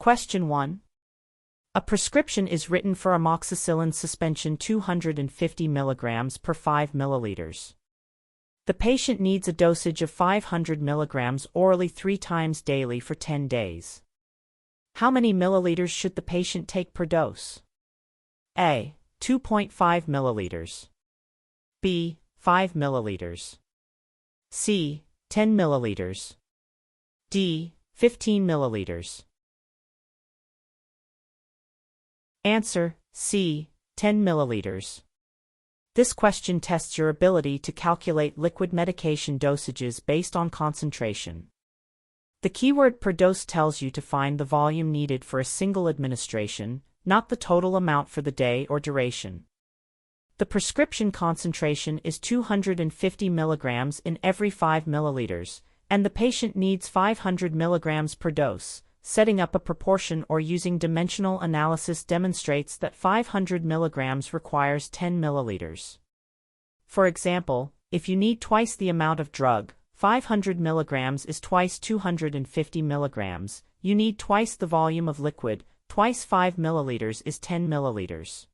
Question 1. A prescription is written for amoxicillin suspension 250 mg per 5 ml. The patient needs a dosage of 500 mg orally 3 times daily for 10 days. How many milliliters should the patient take per dose? A. 2.5 milliliters. B. 5 milliliters. C. 10 milliliters. D. 15 milliliters. Answer: C. 10 milliliters. This question tests your ability to calculate liquid medication dosages based on concentration. The keyword per dose tells you to find the volume needed for a single administration, not the total amount for the day or duration. The prescription concentration is 250 mg in every 5 milliliters, and the patient needs 500 mg per dose. Setting up a proportion or using dimensional analysis demonstrates that 500 mg requires 10 milliliters. For example, if you need twice the amount of drug, 500 mg is twice 250 mg, you need twice the volume of liquid, twice 5 milliliters is 10 milliliters.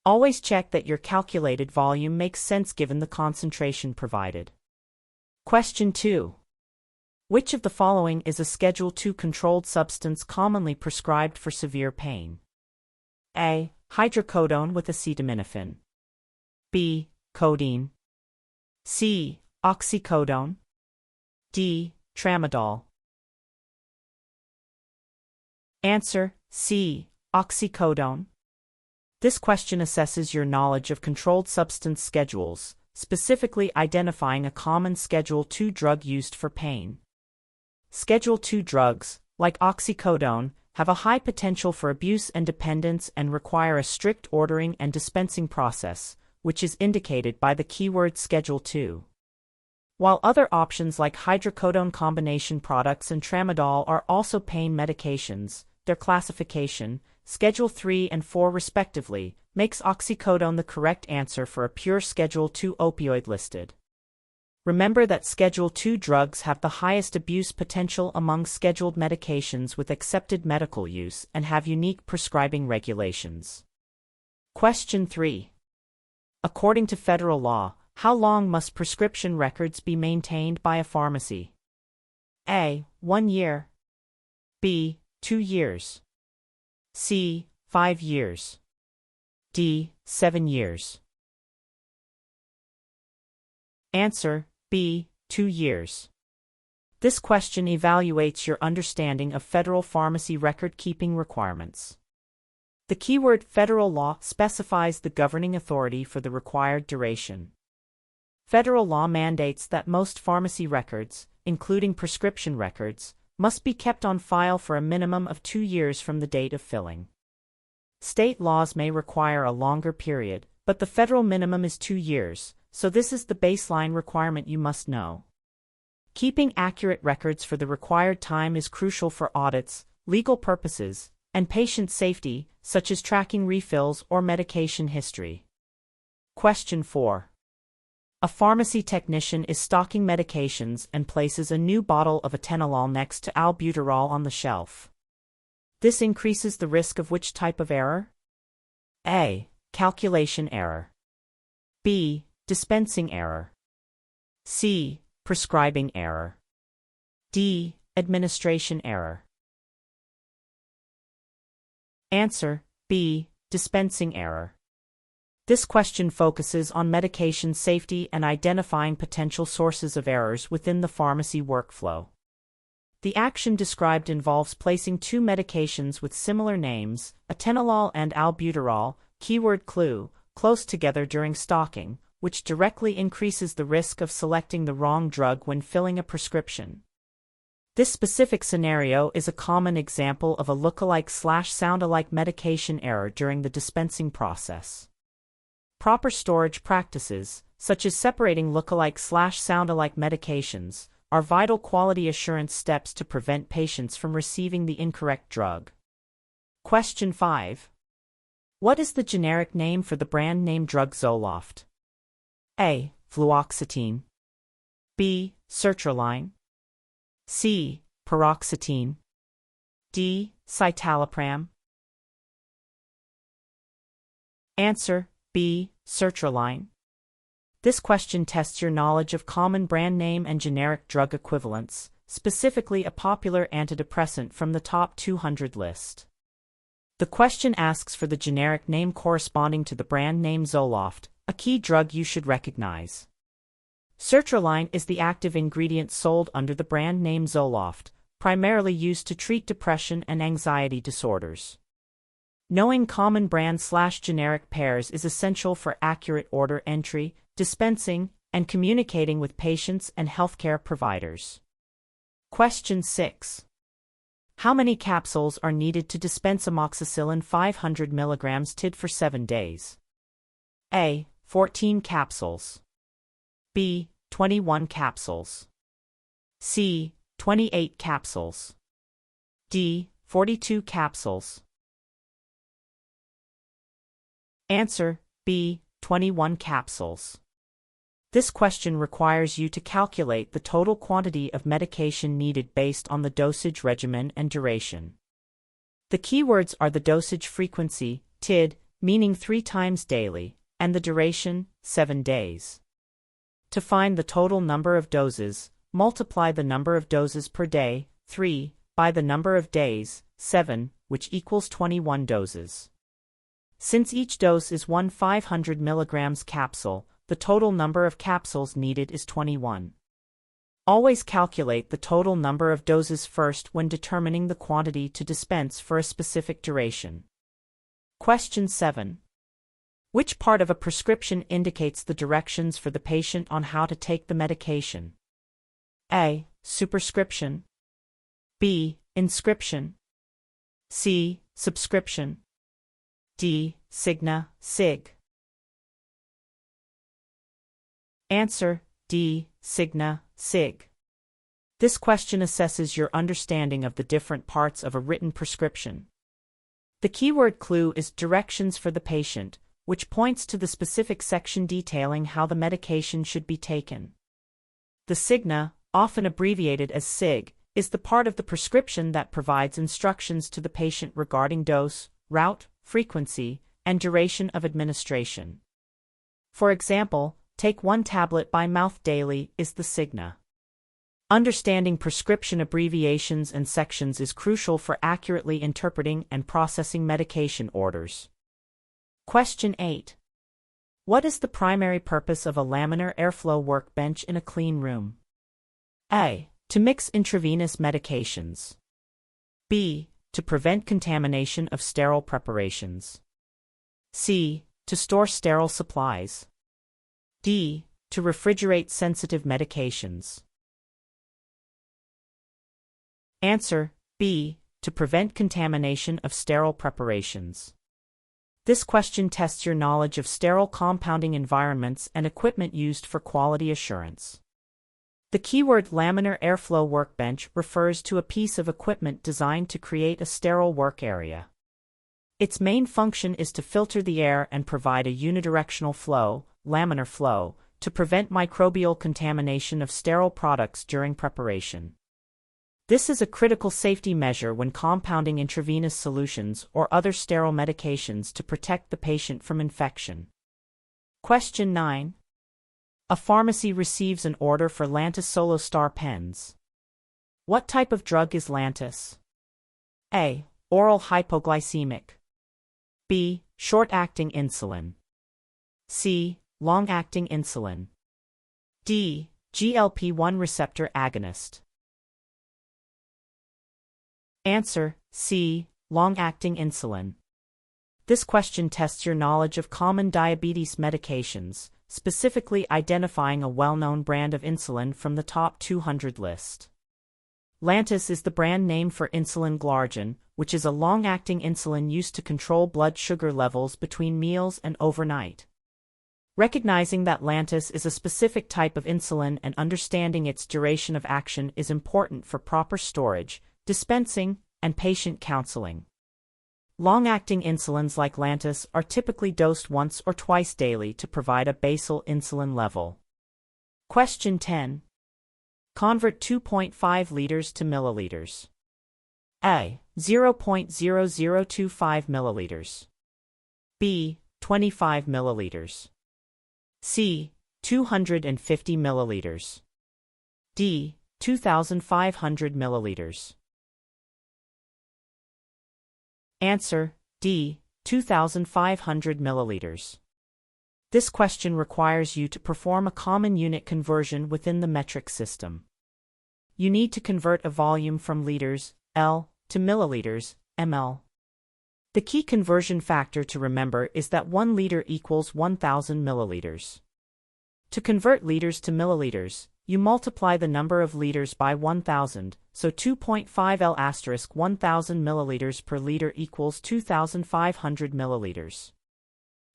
Always check that your calculated volume makes sense given the concentration provided. Question 2. Which of the following is a Schedule II controlled substance commonly prescribed for severe pain? A. Hydrocodone with acetaminophen. B. Codeine. C. Oxycodone. D. Tramadol. Answer: C. Oxycodone. This question assesses your knowledge of controlled substance schedules, specifically identifying a common Schedule II drug used for pain. Schedule II drugs, like oxycodone, have a high potential for abuse and dependence and require a strict ordering and dispensing process, which is indicated by the keyword Schedule II. While other options like hydrocodone combination products and tramadol are also pain medications, their classification, Schedule III and IV respectively, makes oxycodone the correct answer for a pure Schedule II opioid listed. Remember that Schedule II drugs have the highest abuse potential among scheduled medications with accepted medical use and have unique prescribing regulations. Question 3. According to federal law, how long must prescription records be maintained by a pharmacy? A. 1 year. B. 2 years. C. 5 years. D. 7 years. Answer: B. 2 years. This question evaluates your understanding of federal pharmacy record-keeping requirements. The keyword federal law specifies the governing authority for the required duration. Federal law mandates that most pharmacy records, including prescription records, must be kept on file for a minimum of 2 years from the date of filling. State laws may require a longer period, but the federal minimum is 2 years, so this is the baseline requirement you must know. Keeping accurate records for the required time is crucial for audits, legal purposes, and patient safety, such as tracking refills or medication history. Question 4. A pharmacy technician is stocking medications and places a new bottle of atenolol next to albuterol on the shelf. This increases the risk of which type of error? A. Calculation error. B. Dispensing error. C. Prescribing error. D. Administration error. Answer: B. Dispensing error. This question focuses on medication safety and identifying potential sources of errors within the pharmacy workflow. The action described involves placing 2 medications with similar names, atenolol and albuterol, keyword clue, close together during stocking, which directly increases the risk of selecting the wrong drug when filling a prescription. This specific scenario is a common example of a lookalike/soundalike medication error during the dispensing process. Proper storage practices, such as separating lookalike/soundalike medications, are vital quality assurance steps to prevent patients from receiving the incorrect drug. Question 5. What is the generic name for the brand name drug Zoloft? A. Fluoxetine. B. Sertraline. C. Paroxetine. D. citalopram? Answer B. sertraline. This question tests your knowledge of common brand name and generic drug equivalents, specifically a popular antidepressant from the top 200 list. The question asks for the generic name corresponding to the brand name Zoloft, a key drug you should recognize. Sertraline is the active ingredient sold under the brand name Zoloft, primarily used to treat depression and anxiety disorders. Knowing common brand/generic pairs is essential for accurate order entry, dispensing, and communicating with patients and healthcare providers. Question 6. How many capsules are needed to dispense amoxicillin 500 mg TID for 7 days? A. 14 capsules. B. 21 capsules. C. 28 capsules. D. 42 capsules. Answer B. 21 capsules. This question requires you to calculate the total quantity of medication needed based on the dosage regimen and duration. The keywords are the dosage frequency, TID, meaning 3 times daily, and the duration, 7 days. To find the total number of doses, multiply the number of doses per day, 3, by the number of days, 7, which equals 21 doses. Since each dose is one 500 mg capsule, the total number of capsules needed is 21. Always calculate the total number of doses first when determining the quantity to dispense for a specific duration. Question 7. Which part of a prescription indicates the directions for the patient on how to take the medication? A. Superscription. B. Inscription. C. Subscription. D. Cigna, Sig. Answer D. Cigna, Sig. This question assesses your understanding of the different parts of a written prescription. The keyword clue is directions for the patient, which points to the specific section detailing how the medication should be taken. The Cigna, often abbreviated as Sig, is the part of the prescription that provides instructions to the patient regarding dose, route, frequency, and duration of administration. For example, take 1 tablet by mouth daily is the Cigna. Understanding prescription abbreviations and sections is crucial for accurately interpreting and processing medication orders. Question 8. What is the primary purpose of a laminar airflow workbench in a clean room? A. To mix intravenous medications. B. To prevent contamination of sterile preparations. C. To store sterile supplies. D. To refrigerate sensitive medications. Answer B. To prevent contamination of sterile preparations. This question tests your knowledge of sterile compounding environments and equipment used for quality assurance. The keyword laminar airflow workbench refers to a piece of equipment designed to create a sterile work area. Its main function is to filter the air and provide a unidirectional flow, laminar flow, to prevent microbial contamination of sterile products during preparation. This is a critical safety measure when compounding intravenous solutions or other sterile medications to protect the patient from infection. Question 9. A pharmacy receives an order for Lantus Solostar pens. What type of drug is Lantus? A. Oral hypoglycemic. B. Short-acting insulin. C. Long-acting insulin. D. GLP-1 receptor agonist. Answer C. Long-acting insulin. This question tests your knowledge of common diabetes medications, specifically identifying a well-known brand of insulin from the top 200 list. Lantus is the brand name for insulin glargine, which is a long-acting insulin used to control blood sugar levels between meals and overnight. Recognizing that Lantus is a specific type of insulin and understanding its duration of action is important for proper storage, dispensing, and patient counseling. Long-acting insulins like Lantus are typically dosed once or twice daily to provide a basal insulin level. Question 10. Convert 2.5 liters to milliliters. A. 0.0025 milliliters. B. 25 milliliters. C. 250 milliliters. D. 2,500 milliliters. Answer: D. 2,500 milliliters. This question requires you to perform a common unit conversion within the metric system. You need to convert a volume from liters, L, to milliliters, ml. The key conversion factor to remember is that 1 liter equals 1,000 milliliters. To convert liters to milliliters, you multiply the number of liters by 1,000, so 2.5 L * 1,000 milliliters per liter equals 2,500 milliliters.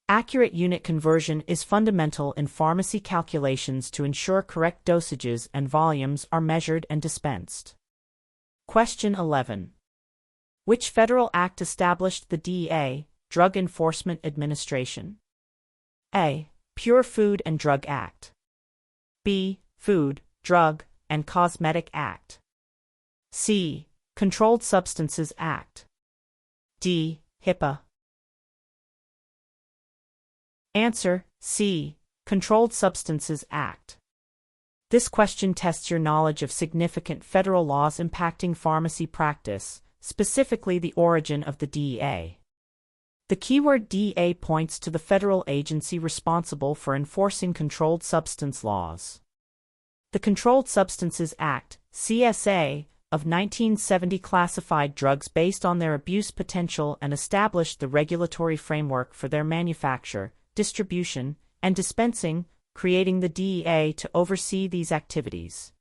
Accurate unit conversion is fundamental in pharmacy calculations to ensure correct dosages and volumes are measured and dispensed. Question 11. Which federal act established the DEA, Drug Enforcement Administration? A. Pure Food and Drug Act. B. Food, Drug, and Cosmetic Act. C. Controlled Substances Act. D. HIPAA. Answer: C. Controlled Substances Act. This question tests your knowledge of significant federal laws impacting pharmacy practice, specifically the origin of the DEA. The keyword DEA points to the federal agency responsible for enforcing controlled substance laws. The Controlled Substances Act, CSA, of 1970 classified drugs based on their abuse potential and established the regulatory framework for their manufacture, distribution, and dispensing, creating the DEA to oversee these activities.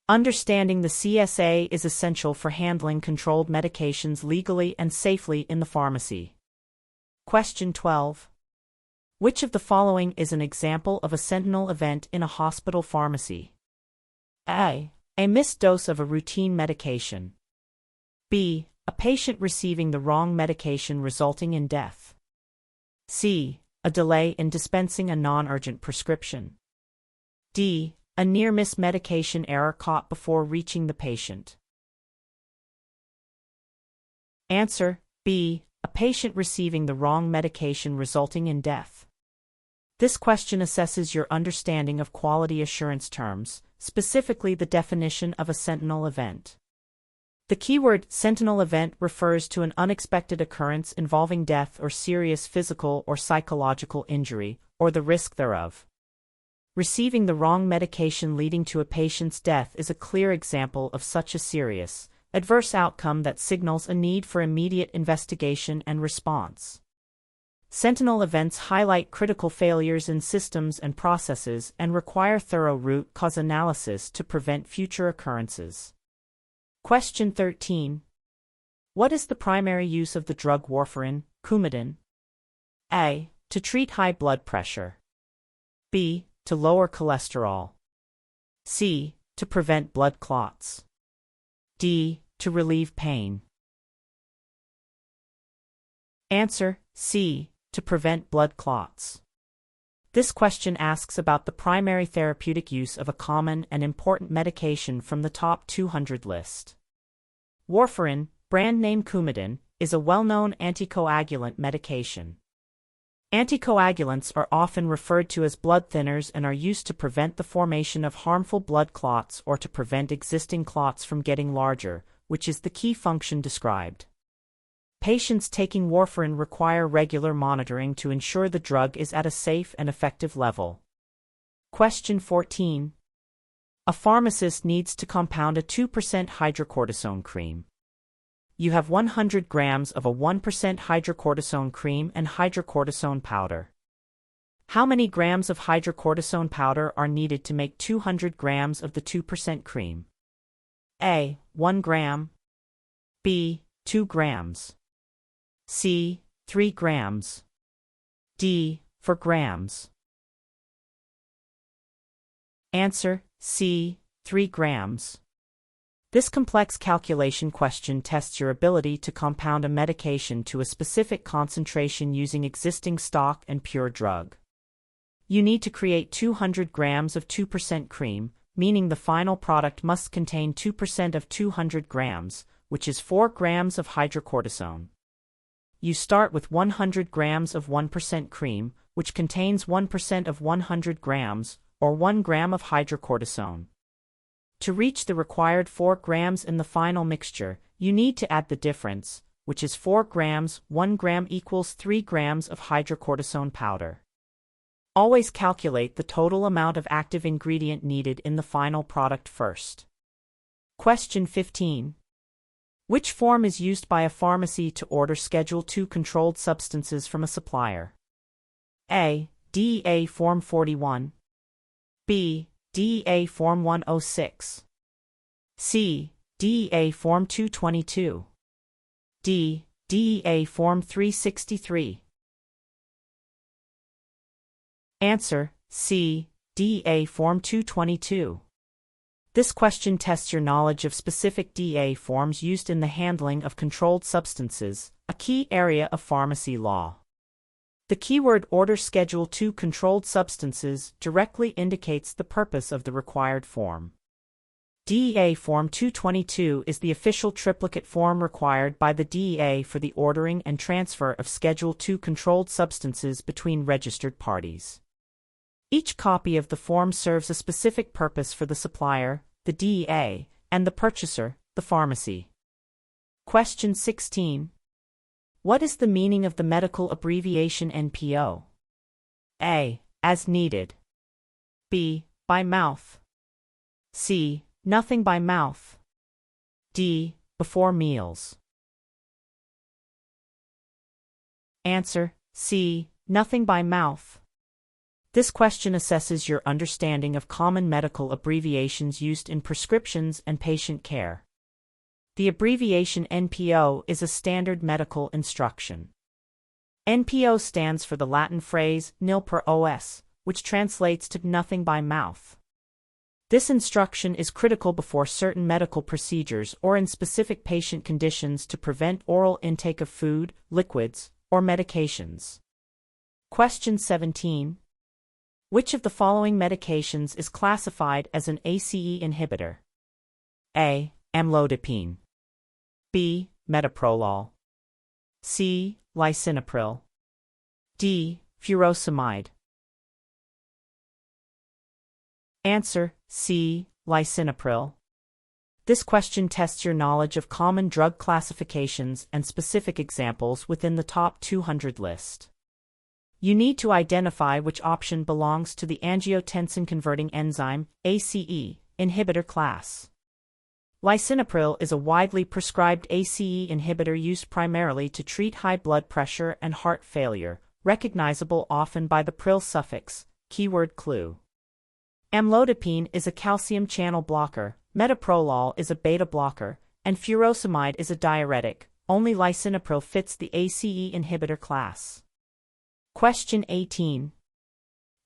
Understanding the CSA is essential for handling controlled medications legally and safely in the pharmacy. Question 12. Which of the following is an example of a sentinel event in a hospital pharmacy? A. A missed dose of a routine medication. B. A patient receiving the wrong medication resulting in death. C. A delay in dispensing a non-urgent prescription. D. A near-miss medication error caught before reaching the patient. Answer: B. A patient receiving the wrong medication resulting in death. This question assesses your understanding of quality assurance terms, specifically the definition of a sentinel event. The keyword sentinel event refers to an unexpected occurrence involving death or serious physical or psychological injury, or the risk thereof. Receiving the wrong medication leading to a patient's death is a clear example of such a serious, adverse outcome that signals a need for immediate investigation and response. Sentinel events highlight critical failures in systems and processes and require thorough root cause analysis to prevent future occurrences. Question 13. What is the primary use of the drug warfarin, Coumadin? A. To treat high blood pressure. B. To lower cholesterol. C. To prevent blood clots. D. To relieve pain. Answer: C. To prevent blood clots. This question asks about the primary therapeutic use of a common and important medication from the top 200 list. Warfarin, brand name Coumadin, is a well-known anticoagulant medication. Anticoagulants are often referred to as blood thinners and are used to prevent the formation of harmful blood clots or to prevent existing clots from getting larger, which is the key function described. Patients taking warfarin require regular monitoring to ensure the drug is at a safe and effective level. Question 14. A pharmacist needs to compound a 2% hydrocortisone cream. You have 100 grams of a 1% hydrocortisone cream and hydrocortisone powder. How many grams of hydrocortisone powder are needed to make 200 grams of the 2% cream? A. 1 gram. B. 2 grams. C. 3 grams. D. 4 grams. Answer: C. 3 grams. This complex calculation question tests your ability to compound a medication to a specific concentration using existing stock and pure drug. You need to create 200 grams of 2% cream, meaning the final product must contain 2% of 200 grams, which is 4 grams of hydrocortisone. You start with 100 grams of 1% cream, which contains 1% of 100 grams, or 1 gram of hydrocortisone. To reach the required 4 grams in the final mixture, you need to add the difference, which is 4 grams, 1 gram equals 3 grams of hydrocortisone powder. Always calculate the total amount of active ingredient needed in the final product first. Question 15. Which form is used by a pharmacy to order Schedule II controlled substances from a supplier? A. DEA Form 41. B. DEA Form 106. C. DEA Form 222. D. DEA Form 363. Answer: C. DEA Form 222. This question tests your knowledge of specific DEA forms used in the handling of controlled substances, a key area of pharmacy law. The keyword Order Schedule II controlled substances directly indicates the purpose of the required form. DEA Form 222 is the official triplicate form required by the DEA for the ordering and transfer of Schedule II controlled substances between registered parties. Each copy of the form serves a specific purpose for the supplier, the DEA, and the purchaser, the pharmacy. Question 16. What is the meaning of the medical abbreviation NPO? A. As needed. B. By mouth. C. Nothing by mouth. D. Before meals. Answer: C. Nothing by mouth. This question assesses your understanding of common medical abbreviations used in prescriptions and patient care. The abbreviation NPO is a standard medical instruction. NPO stands for the Latin phrase nil per os, which translates to nothing by mouth. This instruction is critical before certain medical procedures or in specific patient conditions to prevent oral intake of food, liquids, or medications. Question 17. Which of the following medications is classified as an ACE inhibitor? A. Amlodipine. B. Metoprolol. C. Lisinopril. D. Furosemide. Answer: C. Lisinopril. This question tests your knowledge of common drug classifications and specific examples within the top 200 list. You need to identify which option belongs to the angiotensin-converting enzyme, ACE, inhibitor class. Lisinopril is a widely prescribed ACE inhibitor used primarily to treat high blood pressure and heart failure, recognizable often by the pril suffix, keyword clue. Amlodipine is a calcium channel blocker, metoprolol is a beta blocker, and furosemide is a diuretic. Only lisinopril fits the ACE inhibitor class. Question 18.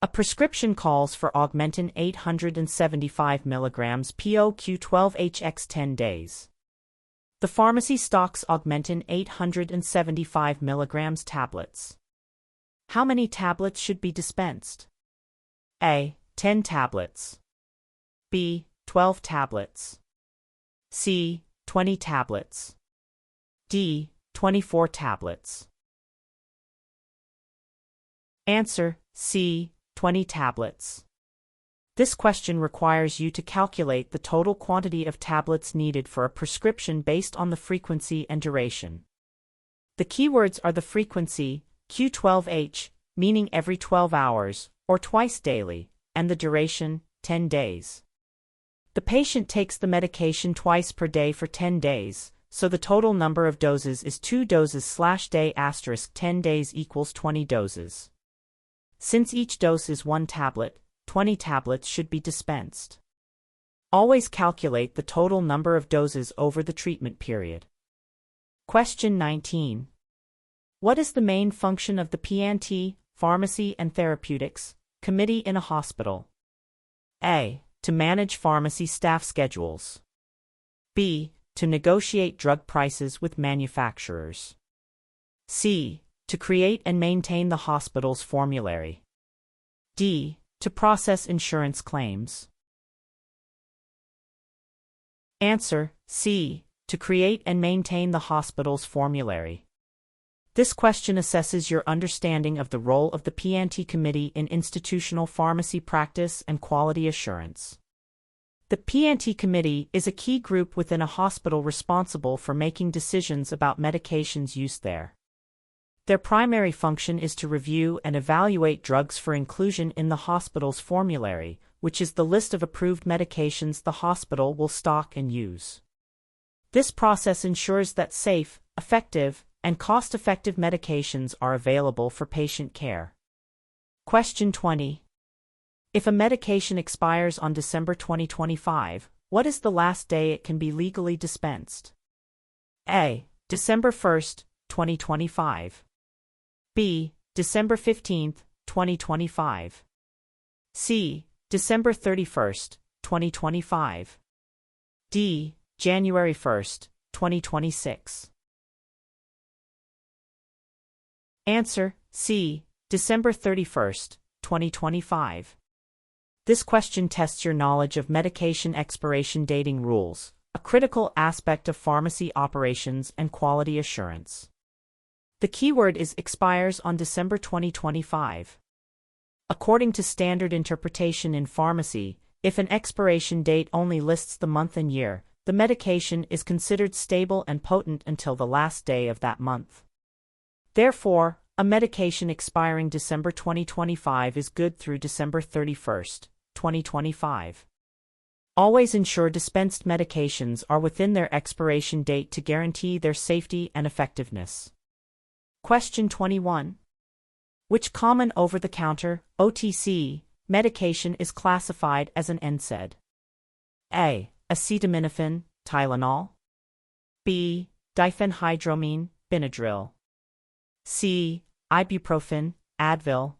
A prescription calls for Augmentin 875 mg POQ12HX 10 days. The pharmacy stocks Augmentin 875 mg tablets. How many tablets should be dispensed? A. 10 tablets. B. 12 tablets. C. 20 tablets. D. 24 tablets. Answer: C. 20 tablets. This question requires you to calculate the total quantity of tablets needed for a prescription based on the frequency and duration. The keywords are the frequency, Q12H, meaning every 12 hours, or twice daily, and the duration, 10 days. The patient takes the medication twice per day for 10 days, so the total number of doses is 2 doses/day * 10 days equals 20 doses. Since each dose is 1 tablet, 20 tablets should be dispensed. Always calculate the total number of doses over the treatment period. Question 19. What is the main function of the P&T, Pharmacy and Therapeutics, Committee in a hospital? A. To manage pharmacy staff schedules. B. To negotiate drug prices with manufacturers. C. To create and maintain the hospital's formulary. D. To process insurance claims. Answer: C. to create and maintain the hospital's formulary. This question assesses your understanding of the role of the P&T Committee in institutional pharmacy practice and quality assurance. The P&T Committee is a key group within a hospital responsible for making decisions about medications used there. Their primary function is to review and evaluate drugs for inclusion in the hospital's formulary, which is the list of approved medications the hospital will stock and use. This process ensures that safe, effective, and cost-effective medications are available for patient care. Question 20. If a medication expires on December 2025, what is the last day it can be legally dispensed? A. December 1, 2025. B. December 15, 2025. C. December 31, 2025. D. January 1, 2026. Answer: C. December 31, 2025. This question tests your knowledge of medication expiration dating rules, a critical aspect of pharmacy operations and quality assurance. The keyword is expires on December 2025. According to standard interpretation in pharmacy, if an expiration date only lists the month and year, the medication is considered stable and potent until the last day of that month. Therefore, a medication expiring December 2025 is good through December 31, 2025. Always ensure dispensed medications are within their expiration date to guarantee their safety and effectiveness. Question 21. Which common over-the-counter, OTC, medication is classified as an NSAID? A. Acetaminophen, Tylenol. B. Diphenhydramine, Benadryl. C. Ibuprofen, Advil.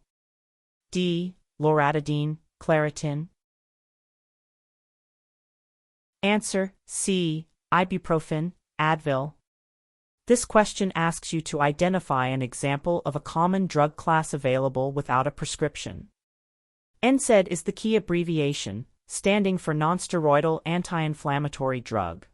D. Loratadine, Claritin. Answer: C. Ibuprofen, Advil. This question asks you to identify an example of a common drug class available without a prescription. NSAID is the key abbreviation, standing for nonsteroidal anti-inflammatory drug.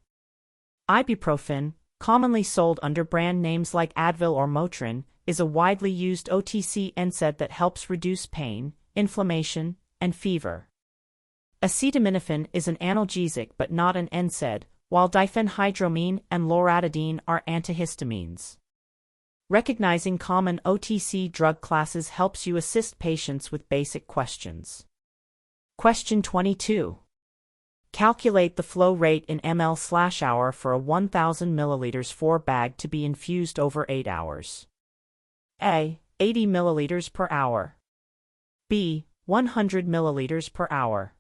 Ibuprofen, commonly sold under brand names like Advil or Motrin, is a widely used OTC NSAID that helps reduce pain, inflammation, and fever. Acetaminophen is an analgesic but not an NSAID, while diphenhydramine and loratadine are antihistamines. Recognizing common OTC drug classes helps you assist patients with basic questions. Question 22. Calculate the flow rate in ml/hour for a 1000 ml 4 bag to be infused over 8 hours. A. 80 ml per hour. B. 100 ml per hour.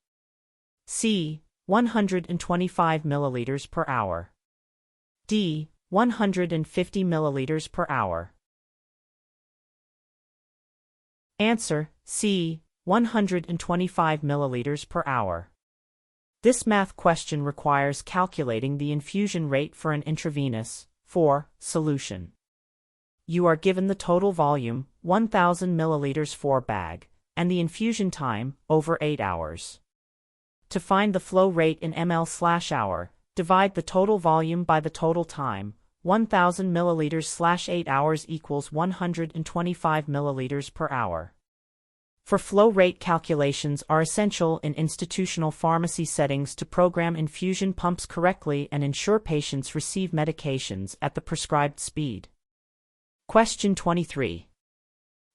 C. 125 ml per hour. D. 150 ml per hour. Answer: C. 125 ml per hour. This math question requires calculating the infusion rate for an intravenous 4 solution. You are given the total volume, 1000 ml 4 bag, and the infusion time, over 8 hours. To find the flow rate in ml/hour, divide the total volume by the total time, 1000 ml/8 hours equals 125 ml per hour. For flow rate calculations are essential in institutional pharmacy settings to program infusion pumps correctly and ensure patients receive medications at the prescribed speed. Question 23.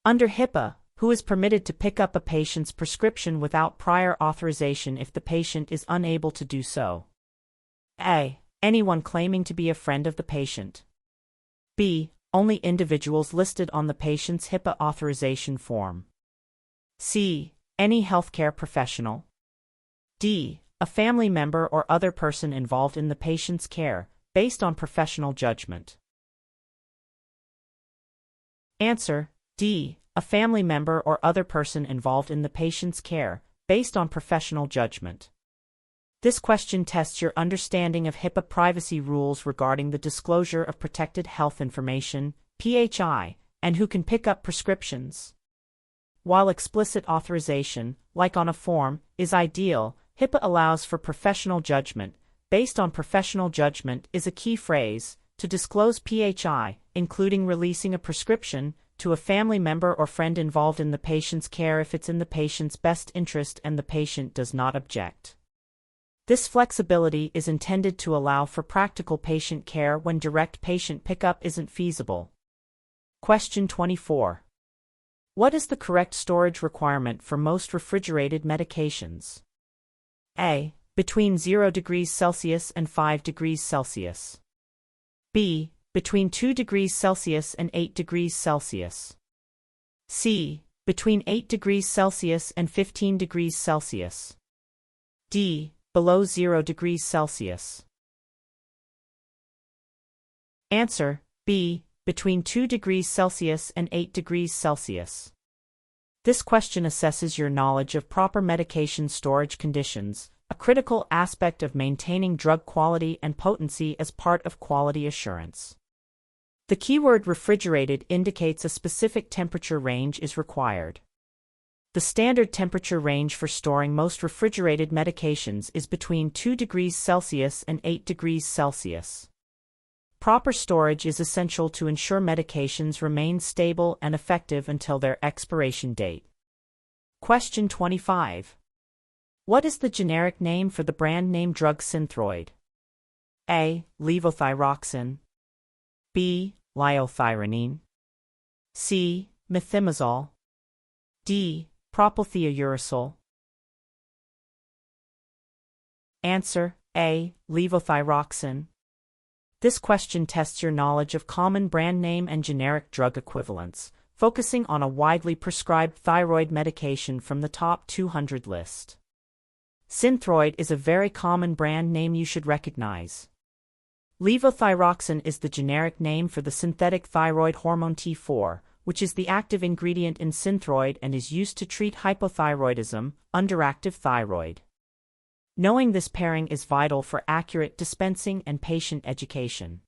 Under HIPAA, who is permitted to pick up a patient's prescription without prior authorization if the patient is unable to do so? A. Anyone claiming to be a friend of the patient. B. Only individuals listed on the patient's HIPAA authorization form. C. Any healthcare professional. D. A family member or other person involved in the patient's care, based on professional judgment. Answer: D. A family member or other person involved in the patient's care, based on professional judgment. This question tests your understanding of HIPAA privacy rules regarding the disclosure of protected health information, PHI, and who can pick up prescriptions. While explicit authorization, like on a form, is ideal, HIPAA allows for professional judgment, based on professional judgment is a key phrase. To disclose PHI, including releasing a prescription, to a family member or friend involved in the patient's care if it's in the patient's best interest and the patient does not object. This flexibility is intended to allow for practical patient care when direct patient pickup isn't feasible. Question 24. What is the correct storage requirement for most refrigerated medications? A. Between 0 degrees Celsius and 5 degrees Celsius. B. Between 2 degrees Celsius and 8 degrees Celsius. C. Between 8 degrees Celsius and 15 degrees Celsius. D. Below 0 degrees Celsius. Answer: B. Between 2 degrees Celsius and 8 degrees Celsius. This question assesses your knowledge of proper medication storage conditions, a critical aspect of maintaining drug quality and potency as part of quality assurance. The keyword refrigerated indicates a specific temperature range is required. The standard temperature range for storing most refrigerated medications is between 2 degrees Celsius and 8 degrees Celsius. Proper storage is essential to ensure medications remain stable and effective until their expiration date. Question 25. What is the generic name for the brand name drug Synthroid? A. Levothyroxine. B. Liothyronine. C. Methimazole. D. Propylthiouracil. Answer: A. Levothyroxine. This question tests your knowledge of common brand name and generic drug equivalents, focusing on a widely prescribed thyroid medication from the top 200 list. Synthroid is a very common brand name you should recognize. Levothyroxine is the generic name for the synthetic thyroid hormone T4, which is the active ingredient in Synthroid and is used to treat hypothyroidism, underactive thyroid. Knowing this pairing is vital for accurate dispensing and patient education.